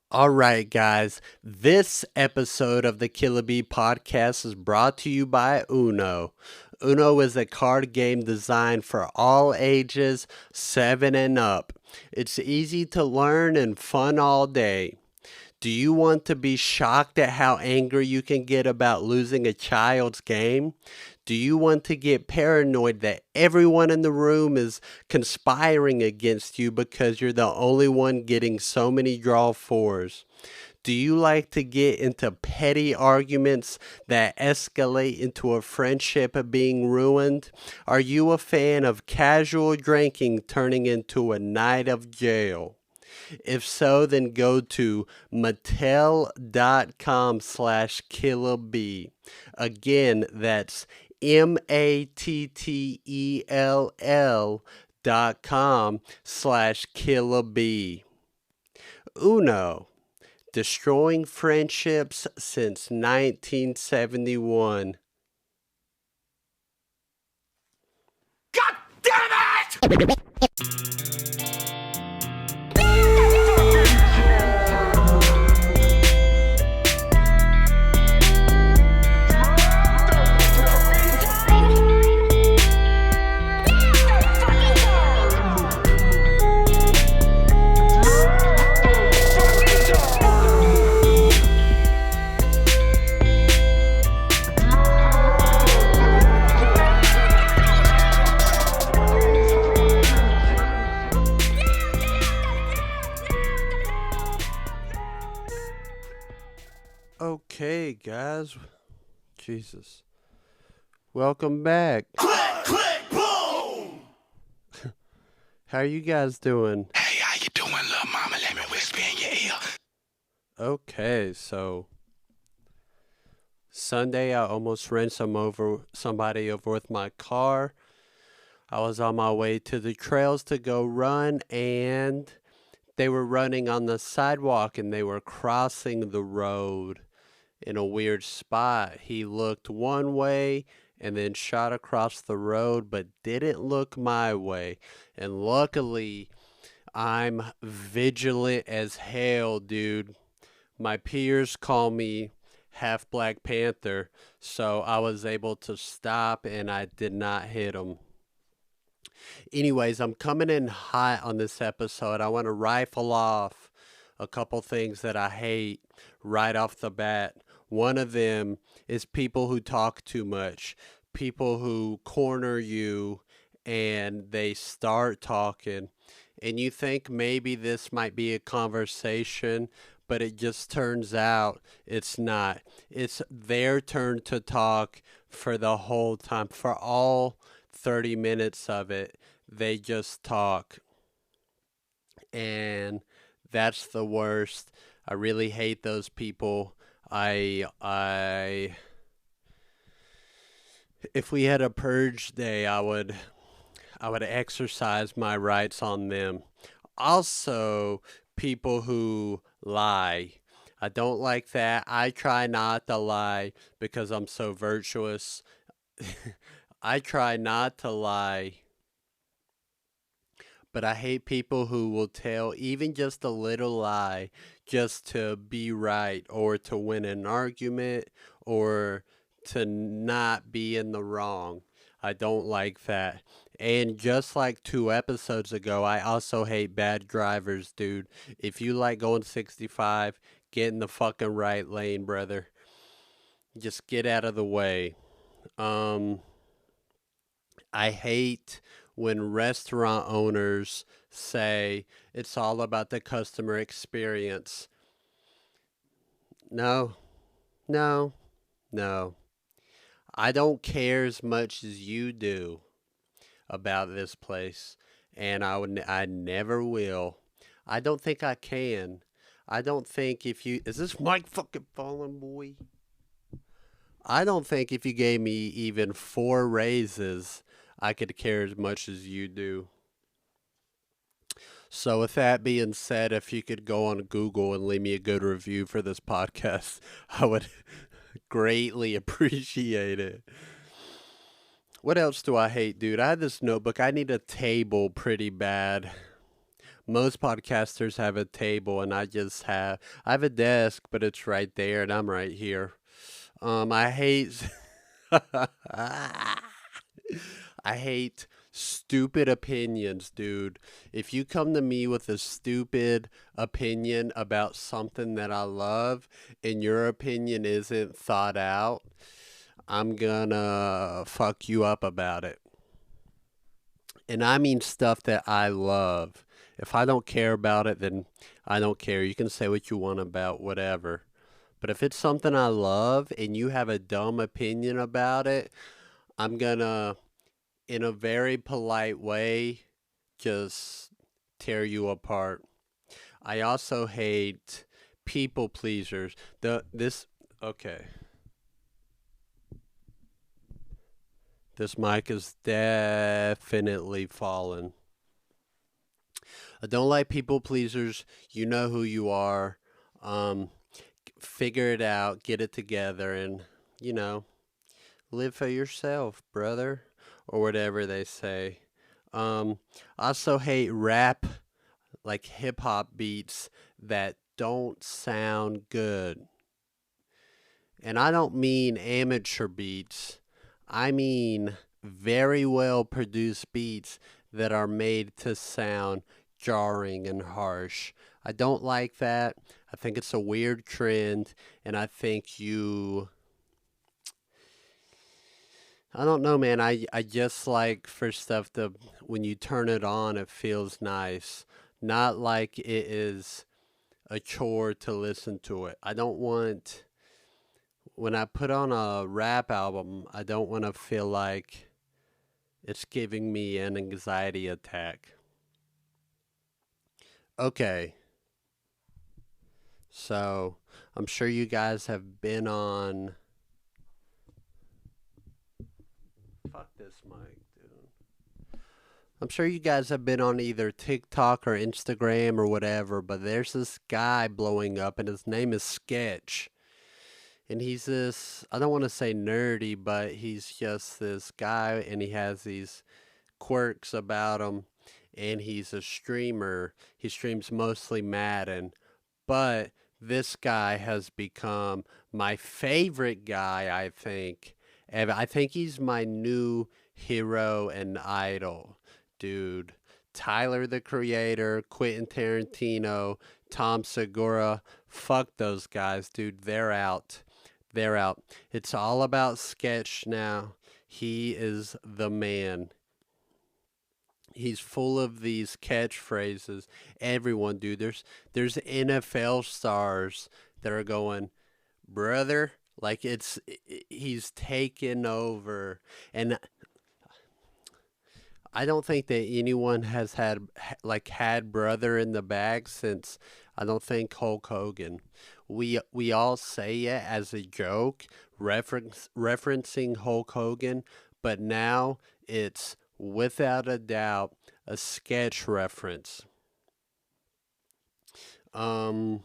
All right, guys. This episode of the Killa podcast is brought to you by Uno. Uno is a card game designed for all ages, 7 and up. It's easy to learn and fun all day. Do you want to be shocked at how angry you can get about losing a child's game? Do you want to get paranoid that everyone in the room is conspiring against you because you're the only one getting so many draw fours? Do you like to get into petty arguments that escalate into a friendship being ruined? Are you a fan of casual drinking turning into a night of jail? If so, then go to mattel.com/killab. Again, that's MATTELL.com/killab. Uno, destroying friendships since 1971. God damn it! Okay, guys. Jesus. Welcome back. Click, click, boom! How are you guys doing? Hey, how you doing, little mama? Let me whisper in your ear. Okay, so Sunday I almost ran somebody over with my car. I was on my way to the trails to go run, and they were running on the sidewalk and they were crossing the road in a weird spot. He looked one way and then shot across the road but didn't look my way. And luckily, I'm vigilant as hell, dude. My peers call me half Black Panther, so I was able to stop and I did not hit him. Anyways, I'm coming in hot on this episode. I want to rifle off a couple things that I hate right off the bat. One of them is people who talk too much, people who corner you and they start talking. And you think maybe this might be a conversation, but it just turns out it's not. It's their turn to talk for the whole time, for all 30 minutes of it. They just talk. And that's the worst. I really hate those people. I if we had a purge day, I would exercise my rights on them. Also, people who lie. I don't like that. I try not to lie because I'm so virtuous. I try not to lie, but I hate people who will tell even just a little lie just to be right or to win an argument or to not be in the wrong. I don't like that. And just like 2 episodes ago, I also hate bad drivers, dude. If you like going 65, get in the fucking right lane, brother. Just get out of the way. Um, I hate when restaurant owners say it's all about the customer experience. No, no, no. I don't care as much as you do about this place, and I never will. I don't think I can. I don't think if you is this mic fucking falling, boy? I don't think if you gave me even 4 raises, I could care as much as you do. So, with that being said, if you could go on Google and leave me a good review for this podcast, I would greatly appreciate it. What else do I hate, dude? I had this notebook. I need a table pretty bad. Most podcasters have a table, and I have a desk, but it's right there, and I'm right here. I hate I hate stupid opinions, dude. If you come to me with a stupid opinion about something that I love and your opinion isn't thought out, I'm gonna fuck you up about it. And I mean stuff that I love. If I don't care about it, then I don't care. You can say what you want about whatever. But if it's something I love and you have a dumb opinion about it, I'm gonna, in a very polite way, just tear you apart. I also hate people pleasers. Okay. This mic is definitely fallen. I don't like people pleasers. You know who you are. Um, Figure it out, get it together, and you know, live for yourself, brother, or whatever they say. Um, I also hate rap, like hip hop beats that don't sound good. And I don't mean amateur beats, I mean very well produced beats that are made to sound jarring and harsh. I don't like that. I think it's a weird trend, and I think I don't know, man. I just like for stuff to, when you turn it on, it feels nice. Not like it is a chore to listen to it. I don't want, when I put on a rap album, I don't want to feel like it's giving me an anxiety attack. Okay, so I'm sure you guys have been on. Fuck this mic, dude. I'm sure you guys have been on either TikTok or Instagram or whatever, but there's this guy blowing up, and his name is Sketch. And he's this, I don't want to say nerdy, but he's just this guy, and he has these quirks about him, and he's a streamer. He streams mostly Madden, but this guy has become my favorite guy, I think. And I think he's my new hero and idol, dude. Tyler the Creator, Quentin Tarantino, Tom Segura. Fuck those guys, dude. They're out. They're out. It's all about Sketch now. He is the man. He's full of these catchphrases. Everyone, dude. There's NFL stars that are going, brother. Like he's taken over, and I don't think that anyone has had brother in the bag since, I don't think, Hulk Hogan. We all say it as a joke, referencing Hulk Hogan, but now it's without a doubt a sketch reference. Um,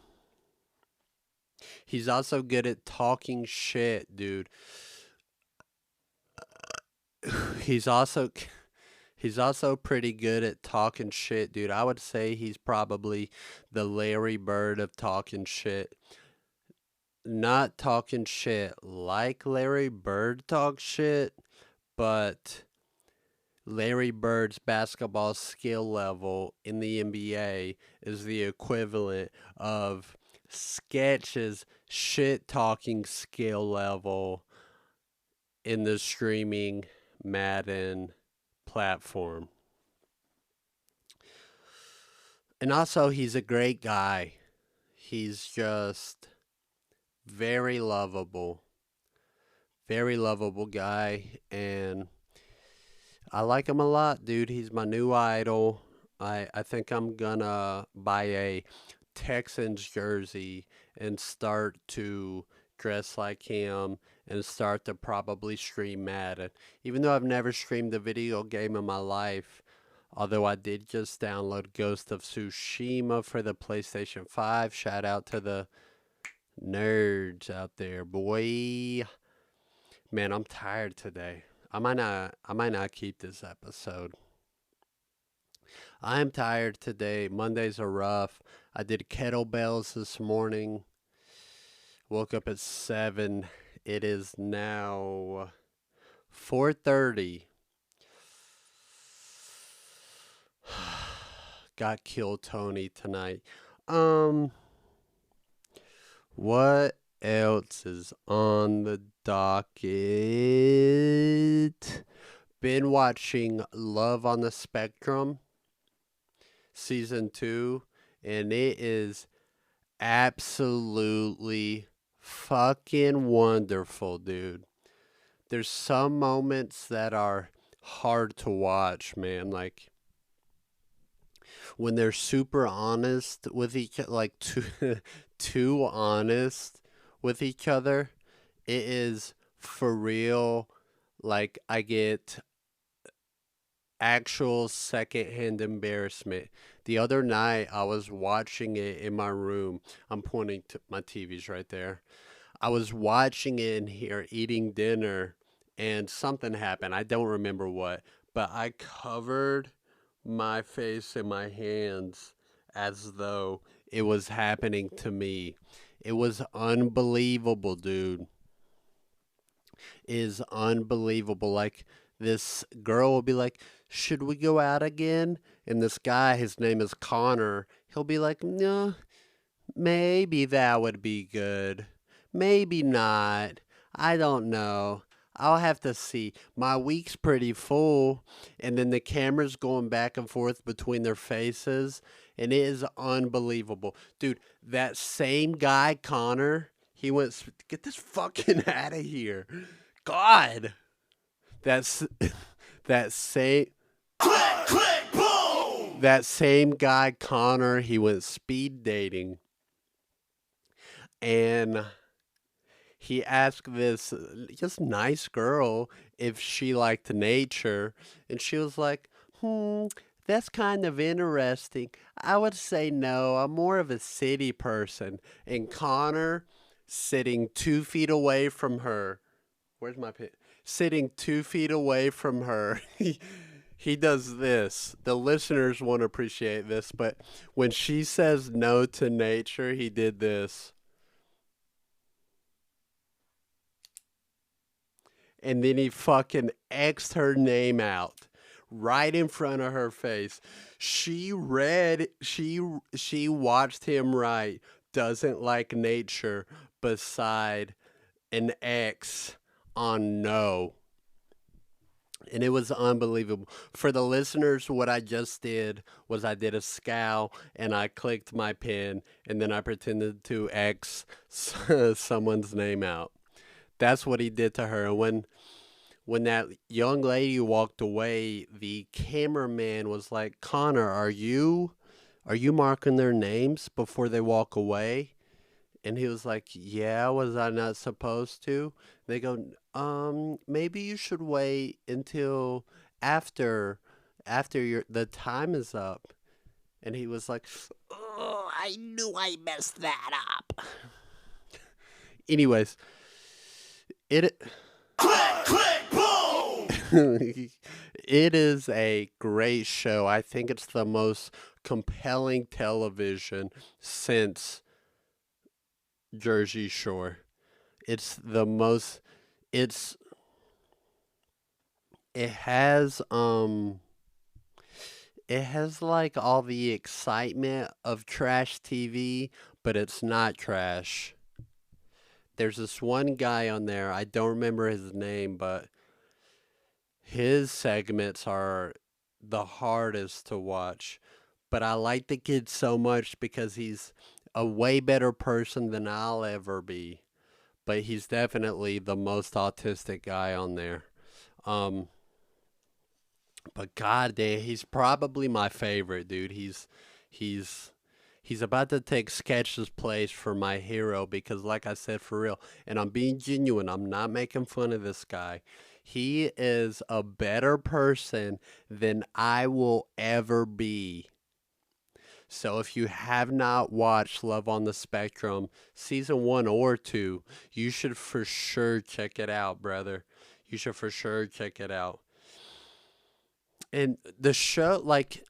he's also good at talking shit, dude. He's also He's also pretty good at talking shit, dude. I would say he's probably the Larry Bird of talking shit. Not talking shit like Larry Bird talks shit, but Larry Bird's basketball skill level in the NBA is the equivalent of Sketch's shit talking skill level in the streaming Madden platform. And also, he's a great guy. He's just very very lovable guy. And I like him a lot, dude. He's my new idol. I think I'm gonna buy a Texans jersey and start to dress like him and start to probably stream Madden. Even though I've never streamed a video game in my life, although I did just download Ghost of Tsushima for the PlayStation 5. Shout out to the nerds out there, boy. Man, I'm tired today. I might not keep this episode. I'm tired today. Mondays are rough. I did kettlebells this morning. Woke up at 7. It is now 4:30. Got killed Tony tonight. Um what else is on the docket? Been watching Love on the Spectrum season 2, and it is absolutely fucking wonderful, dude. There's some moments that are hard to watch, man. Like when they're super honest with each like too too honest with each other. It is for real. Like I get actual secondhand embarrassment. The other night I was watching it in my room. I'm pointing to my TV's right there. I was watching it in here eating dinner and something happened. I don't remember what, but I covered my face in my hands as though it was happening to me. It was unbelievable, dude. It is unbelievable. Like this girl will be like, "Should we go out again?" And this guy, his name is Connor, he'll be like, "No, maybe that would be good. Maybe not. I don't know. I'll have to see. My week's pretty full." And then the camera's going back and forth between their faces. And it is unbelievable. Dude, that same guy, Connor, he went, get this fucking out of here. God. That's that same Click, click, boom! that same guy, Connor, he went speed dating. And he asked this just nice girl if she liked nature, and she was like, that's kind of interesting. I would say no, I'm more of a city person. And Connor, sitting 2 feet away from her, where's my pin? Sitting 2 feet away from her, he does this. The listeners won't appreciate this, but when she says no to nature, he did this. And then he fucking X'd her name out right in front of her face. She watched him write doesn't like nature beside an X on no. And it was unbelievable. For the listeners, what I just did was I did a scowl and I clicked my pen and then I pretended to X someone's name out. That's what he did to her. And when that young lady walked away, the cameraman was like, "Connor, are you marking their names before they walk away?" And he was like, "Yeah, was I not supposed to?" They go, maybe you should wait until after your the time is up." And he was like, "Oh, I knew I messed that up." Anyways, it Click, click, boom! it is a great show. I think it's the most compelling television since Jersey Shore. It's the most it's it has it has like all the excitement of trash TV, but it's not trash. There's this one guy on there, I don't remember his name, but his segments are the hardest to watch. But I like the kid so much because he's a way better person than I'll ever be. But he's definitely the most autistic guy on there. Um, but goddamn, he's probably my favorite, dude. He's he's about to take Sketch's place for my hero because, like I said, for real, and I'm being genuine. I'm not making fun of this guy. He is a better person than I will ever be. So if you have not watched Love on the Spectrum, season 1 or 2, you should for sure check it out, brother. You should for sure check it out. And the show, like,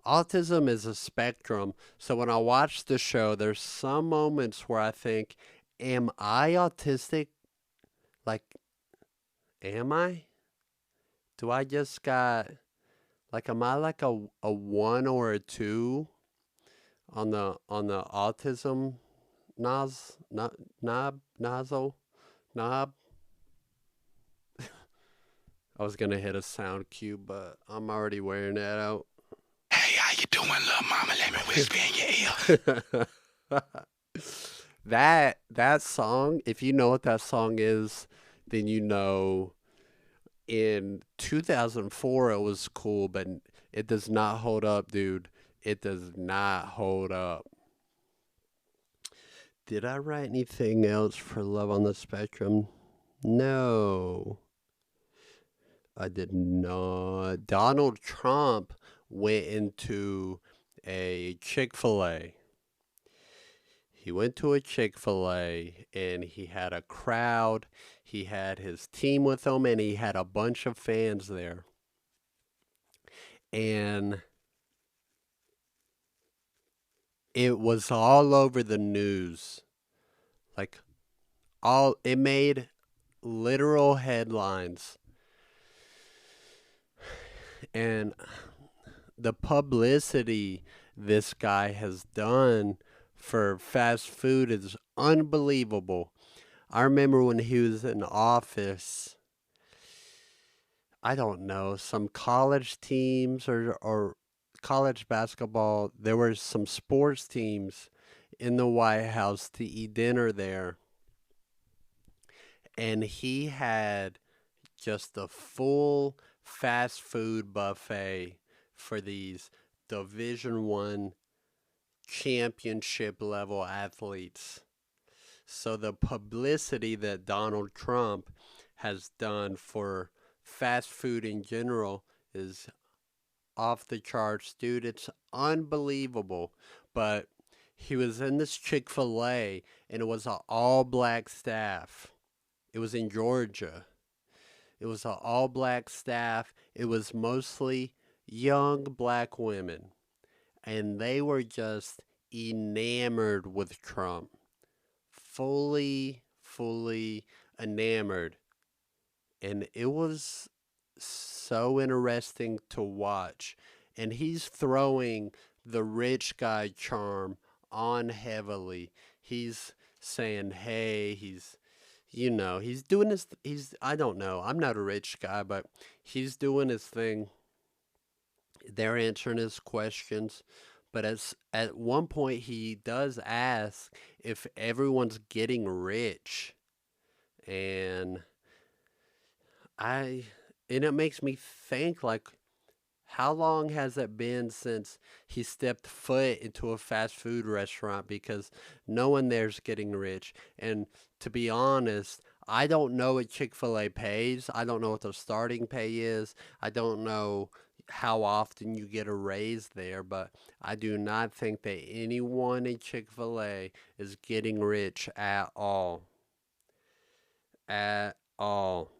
autism is a spectrum. So when I watch the show, there's some moments where I think, am I autistic? Like, am I? Do I just got like am I like a 1 or a 2 on the autism nos no, knob nozzle knob? I was gonna hit a sound cue, but I'm already wearing that out. Hey, how you doing, little mama? Let me whisper in your ear. That song, if you know what that song is, then you know in 2004 it was cool, but it does not hold up, dude. It does not hold up. Did I write anything else for Love on the Spectrum? No, I did not. Donald Trump went into a Chick fil A. He went to a Chick fil A and he had a crowd. He had his team with him and he had a bunch of fans there. And it was all over the news. Like, it made literal headlines. And the publicity this guy has done for fast food is unbelievable. I remember when he was in office, I don't know, some college teams or college basketball, there were some sports teams in the White House to eat dinner there. And he had just a full fast food buffet for these Division 1 championship level athletes. So the publicity that Donald Trump has done for fast food in general is off the charts, dude. It's unbelievable. But he was in this Chick fil A and it was an all black staff. It was in Georgia. It was an all black staff. It was mostly young black women. And they were just enamored with Trump. Fully enamored. And it was so interesting to watch. And he's throwing the rich guy charm on heavily. He's saying, hey, he's doing I don't know. I'm not a rich guy, but he's doing his thing. They're answering his questions. But at one point, he does ask if everyone's getting rich. And I, and it makes me think like, how long has it been since he stepped foot into a fast food restaurant? Because no one there's getting rich. And to be honest, I don't know what Chick fil A pays. I don't know what the starting pay is. I don't know how often you get a raise there, but I do not think that anyone in Chick fil A is getting rich at all. At all.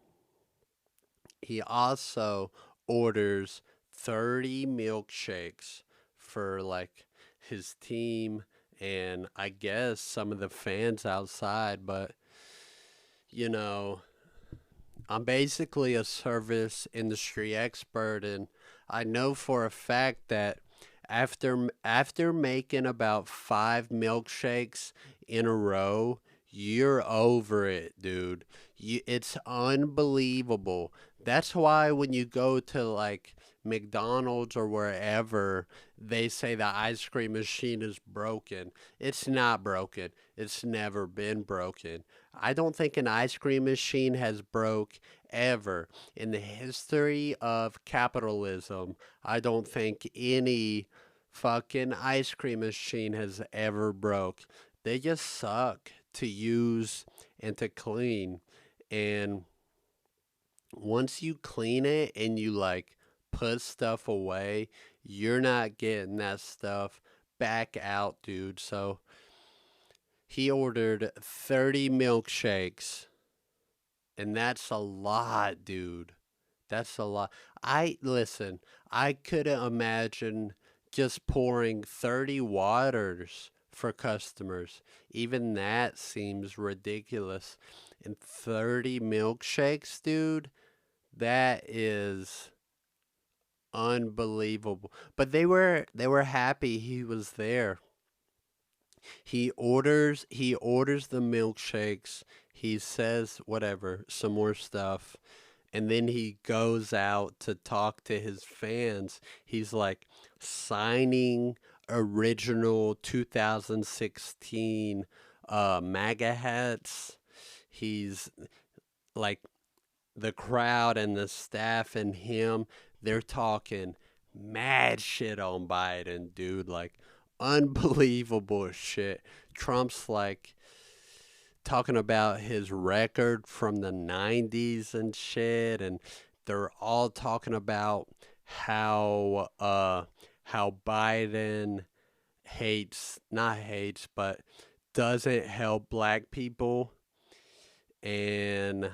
He also orders 30 milkshakes for like his team and I guess some of the fans outside, but you know, I'm basically a service industry expert and I know for a fact that after making about 5 milkshakes in a row, you're over it, dude. It's unbelievable. That's why when you go to like McDonald's or wherever, they say the ice cream machine is broken. It's not broken. It's never been broken. I don't think an ice cream machine has broke ever in the history of capitalism. I don't think any fucking ice cream machine has ever broke. They just suck to use and to clean. And once you clean it and you like put stuff away, you're not getting that stuff back out, dude. So he ordered 30 milkshakes, and that's a lot, dude. That's a lot. I couldn't imagine just pouring 30 waters for customers. Even that seems ridiculous. And 30 milkshakes, dude, that is unbelievable. But they were happy he was there. He orders the milkshakes. He says whatever, some more stuff, and then he goes out to talk to his fans. He's like signing original 2016 MAGA hats. He's like the crowd and the staff and him, they're talking mad shit on Biden, dude. Like unbelievable shit. Trump's like talking about his record from the 90s and shit, and they're all talking about how Biden hates, not hates, but doesn't help black people. And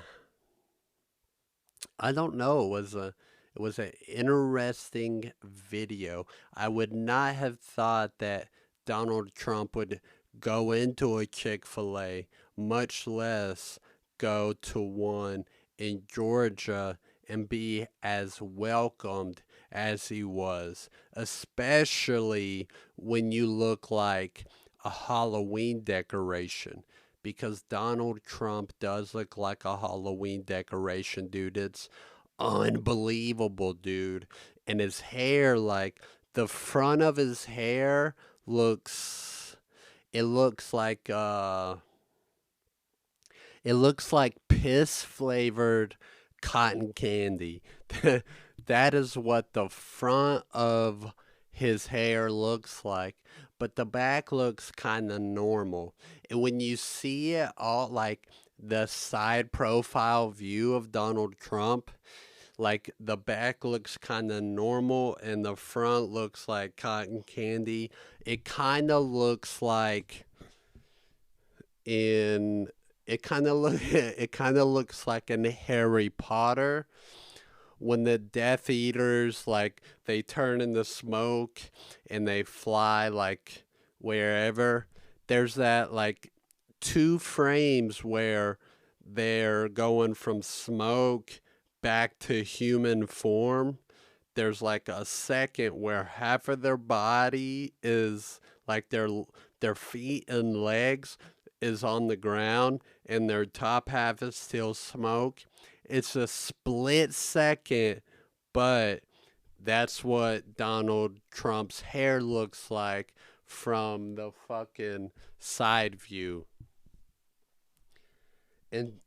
I don't know. It was an interesting video. I would not have thought that Donald Trump would go into a Chick-fil-A, much less go to one in Georgia and be as welcomed as he was, especially when you look like a Halloween decoration, because Donald Trump does look like a Halloween decoration, dude. It's unbelievable, dude. And his hair, like the front of his hair looks it looks like piss flavored cotton candy. That is what the front of his hair looks like, but the back looks kind of normal. And when you see it all, like the side profile view of Donald Trump, like the back looks kind of normal and the front looks like cotton candy. It kind of looks like in it kind of looks like in Harry Potter when the Death Eaters, like they turn into smoke and they fly like wherever. There's that like two frames where they're going from smoke back to human form. There's like a second where half of their body is like their feet and legs is on the ground and their top half is still smoke. It's a split second, but that's what Donald Trump's hair looks like from the fucking side view. And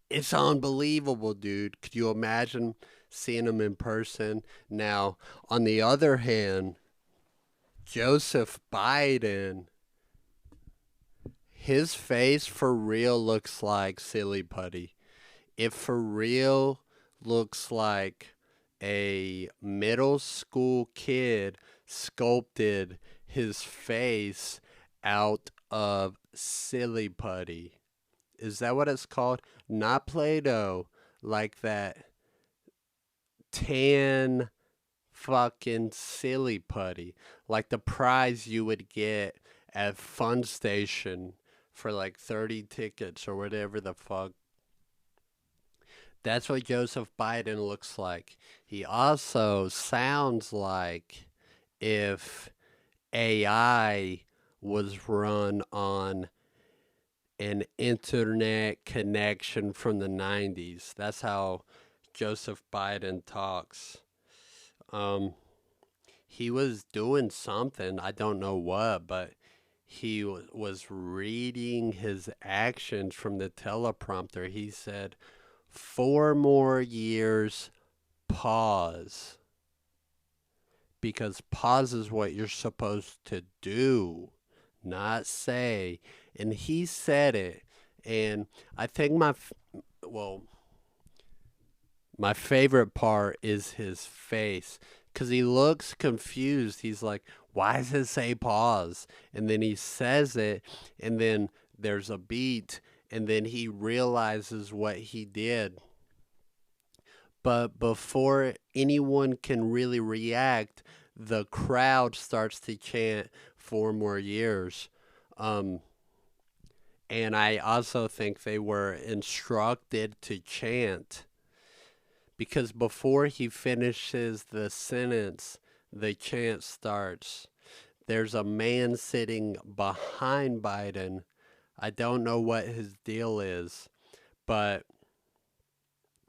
it's unbelievable, dude. Could you imagine seeing him in person? Now, on the other hand, Joseph Biden, his face for real looks like silly putty. It for real looks like a middle school kid sculpted his face out of silly putty. Is that what it's called? Not Play Doh, like that tan fucking silly putty. Like the prize you would get at Fun Station for like 30 tickets or whatever the fuck. That's what Joseph Biden looks like. He also sounds like if AI was run on an internet connection from the 90s. That's how Joseph Biden talks. Um, he was doing something, I don't know what, but he was reading his actions from the teleprompter. He said, 4 more years, pause. Because pause is what you're supposed to do, not say. And he said it. And I think well, my favorite part is his face because he looks confused. He's like, why does it say pause? And then he says it, and then there's a beat, and then he realizes what he did. But before anyone can really react, the crowd starts to chant 4 more years. Um, and I also think they were instructed to chant because before he finishes the sentence, the chant starts. There's a man sitting behind Biden. I don't know what his deal is, but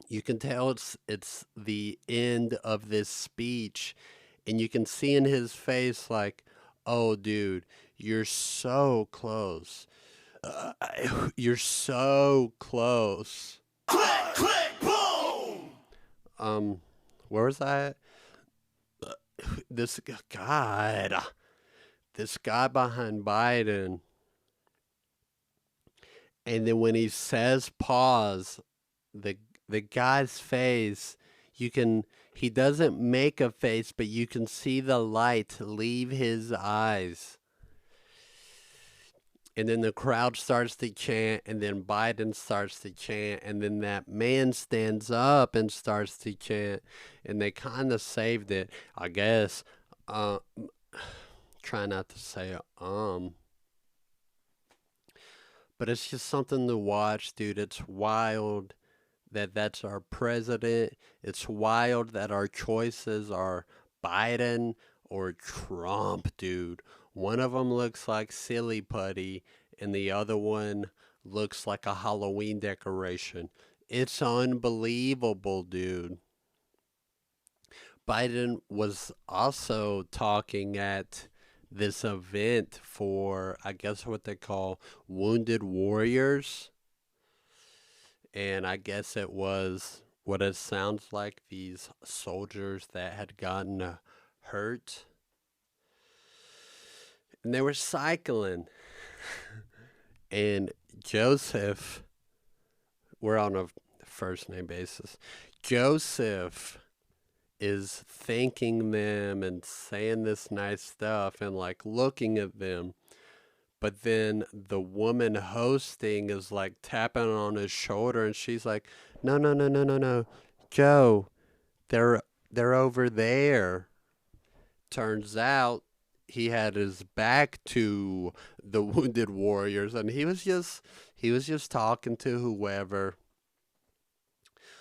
you can tell it's the end of this speech, and you can see in his face like, "Oh, dude, you're so close. Uh, you're so close." Click, click, boom! Um, where was I at? This God, this guy behind Biden, and then when he says pause, the the guy's face, you can he doesn't make a face, but you can see the light leave his eyes. And then the crowd starts to chant, and then Biden starts to chant, and then that man stands up and starts to chant, and they kind of saved it, I guess. Uh, try not to say but it's just something to watch, dude. It's wild that that's our president. It's wild that our choices are Biden or Trump, dude. One of them looks like silly putty, and the other one looks like a Halloween decoration. It's unbelievable, dude. Biden was also talking at this event for, I guess, what they call wounded warriors. And I guess it was what it sounds like, these soldiers that had gotten hurt. And they were cycling. And Joseph, we're on a first name basis. Joseph is thanking them and saying this nice stuff and like looking at them. But then the woman hosting is like tapping on his shoulder and she's like, "No, no, no, no, no, no. Joe, they're they're over there." Turns out he had his back to the wounded warriors and he was just talking to whoever.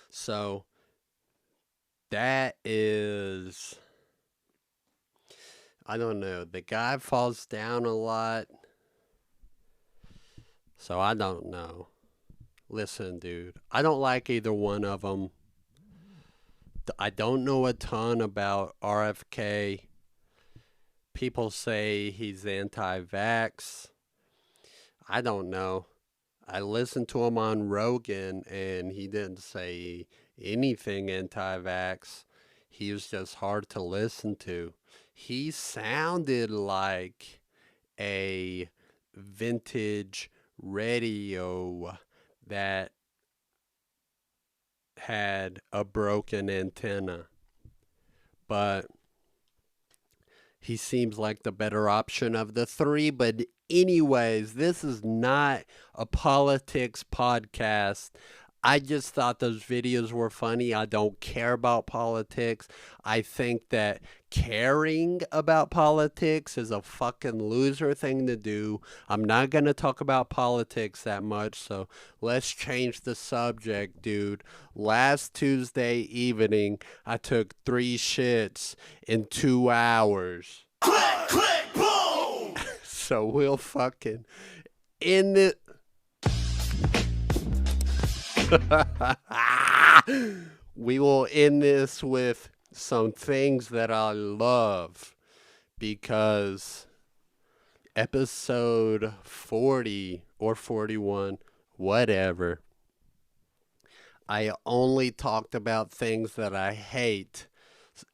So that is, I don't know. The guy falls down a lot. So I don't know. Listen, dude, I don't like either one of them. I don't know a ton about RFK. People say he's anti vax. I don't know. I listened to him on Rogan and he didn't say anything anti vax. He was just hard to listen to. He sounded like a vintage radio that had a broken antenna. But he seems like the better option of the three. But, anyways, this is not a politics podcast. I just thought those videos were funny. I don't care about politics. I think that caring about politics is a fucking loser thing to do. I'm not going to talk about politics that much, so let's change the subject, dude. Last Tuesday evening, I took 3 shits in 2 hours. Click, click, boom! So we'll fucking end it. We will end this with some things that I love because episode 40 or 41, whatever, I only talked about things that I hate.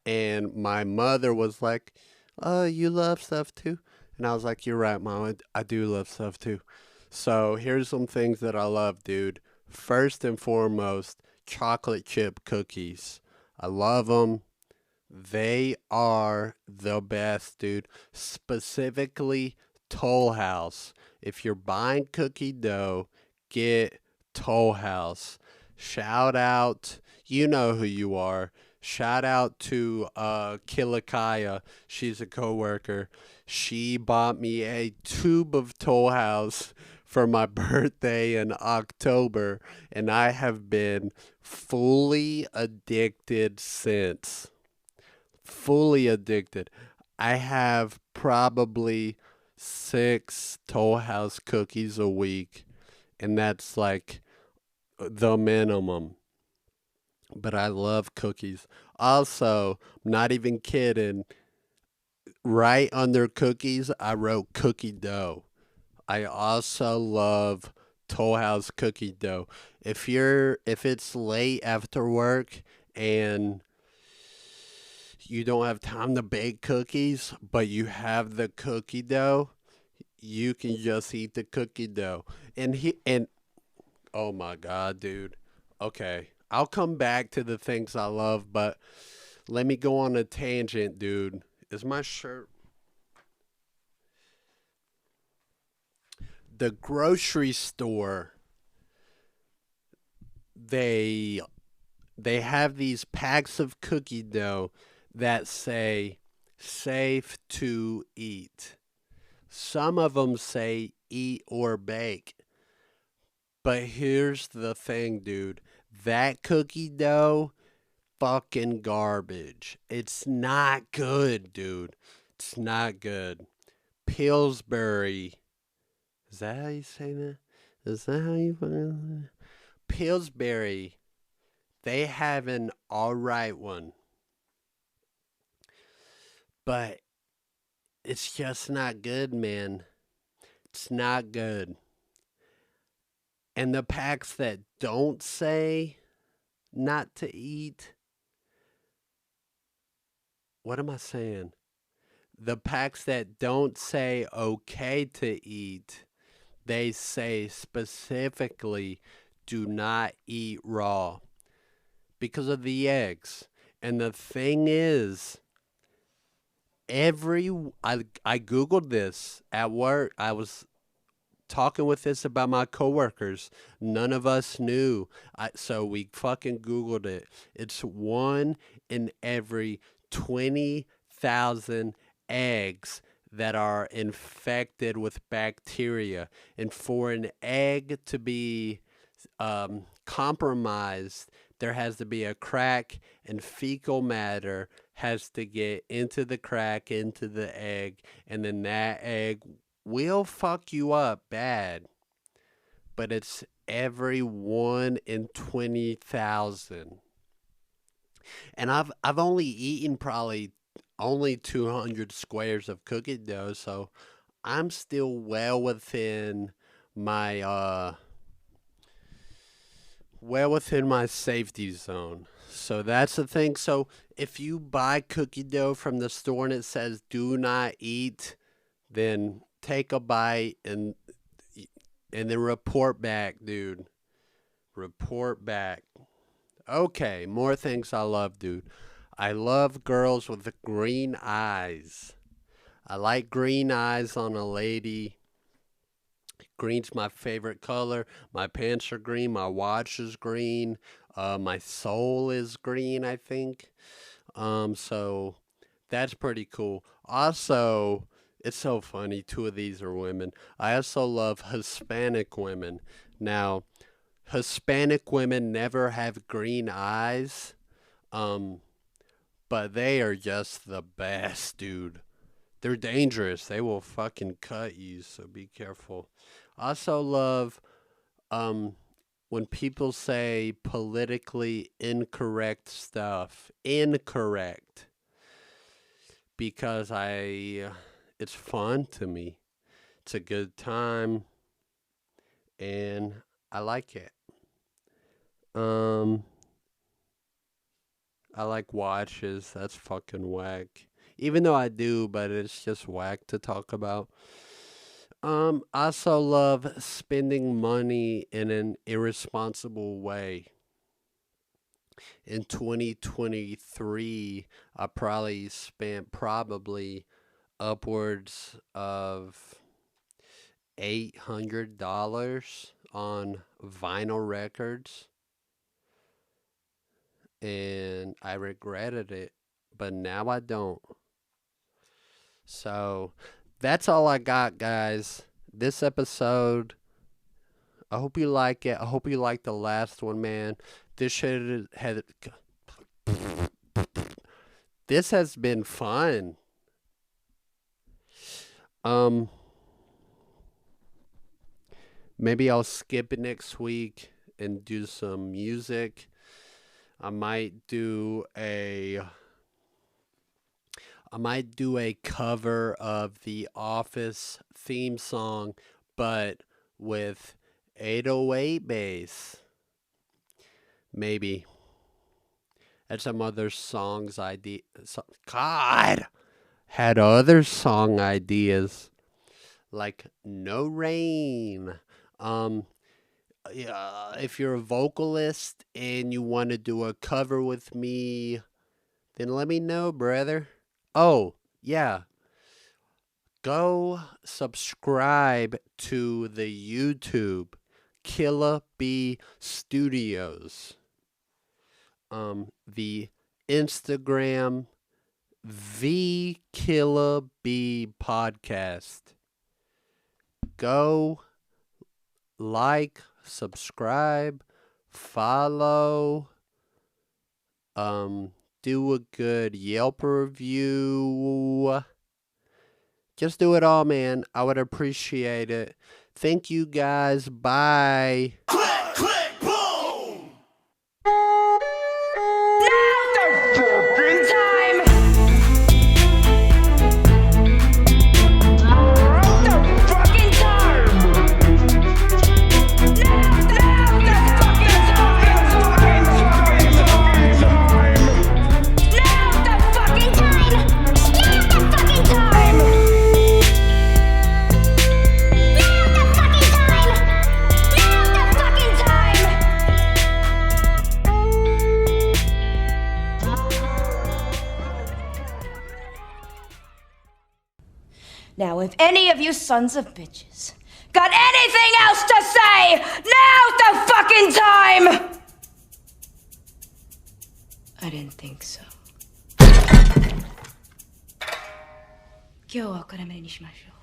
And my mother was like, "Oh, you love stuff too?" And I was like, "You're right, Mom. I do love stuff too." So here's some things that I love, dude. First and foremost, chocolate chip cookies. I love them. They are the best, dude. Specifically, Toll House. If you're buying cookie dough, get Toll House. Shout out, you know who you are. Shout out to Killa. She's a coworker. She bought me a tube of Toll House for my birthday in October, and I have been fully addicted since. Fully addicted. I have probably 6 Toll House cookies a week, and that's like the minimum. But I love cookies. Also, not even kidding, right under cookies, I wrote cookie dough. I also love Toll House cookie dough. If it's late after work and you don't have time to bake cookies, but you have the cookie dough, you can just eat the cookie dough. And oh my god, dude. Okay. I'll come back to the things I love, but let me go on a tangent, dude. Is my shirt the grocery store? They they have these packs of cookie dough that say safe to eat. Some of them say eat or bake. But here's the thing, dude. That cookie dough, fucking garbage. It's not good, dude. It's not good. Pillsbury. Is that how you say that? Is that how you fucking Pillsbury? They have an alright one, but it's just not good, man. It's not good. And the packs that don't say not to eat, what am I saying? The packs that don't say okay to eat, they say specifically do not eat raw because of the eggs. And the thing is, every I googled this at work. I was talking with this about my coworkers. None of us knew. So we fucking googled it. It's one in every 20,000 eggs that are infected with bacteria. And for an egg to be compromised, there has to be a crack, and fecal matter has to get into the crack, into the egg, and then that egg will fuck you up bad. But it's every 1 in 20,000. And I've only eaten probably only 200 squares of cookie dough, so I'm still well within my safety zone. So that's the thing. So if you buy cookie dough from the store and it says do not eat, then take a bite and then report back, dude. Report back. Okay, more things I love, dude. I love girls with green eyes. I like green eyes on a lady. Green's my favorite color. My pants are green. My watch is green. My soul is green, I think. So that's pretty cool. Also, it's so funny. Two of these are women. I also love Hispanic women. Now, Hispanic women never have green eyes. Um, but they are just the best, dude. They're dangerous. They will fucking cut you, so be careful. I also love um when people say politically incorrect stuff. Incorrect. Because it's fun to me. It's a good time and I like it. Um I like watches. That's fucking whack. Even though I do, but it's just whack to talk about. I also love spending money in an irresponsible way. In 2023, I probably spent probably upwards of $800 on vinyl records. and I regretted it, but now I don't. So that's all I got, guys. This episode, I hope you like it. I hope you like the last one, man. This should had this has been fun. Maybe I'll skip it next week and do some music. I might do a cover of the Office theme song, but with 808 bass. Maybe. And some other songs God! Had other song ideas. Like No Rain. Yeah, if you're a vocalist and you want to do a cover with me, then let me know, brother. Oh, yeah. Go subscribe to the YouTube Killa B Studios. The Instagram The Killa B Podcast. Go like, subscribe, follow, do a good Yelp review. Just do it all, man. I would appreciate it. Thank you, guys. Bye. Click, click, boom! Now, if any of you sons of bitches got anything else to say, now's the fucking time! I didn't think so. 今日はこれまでにしましょう。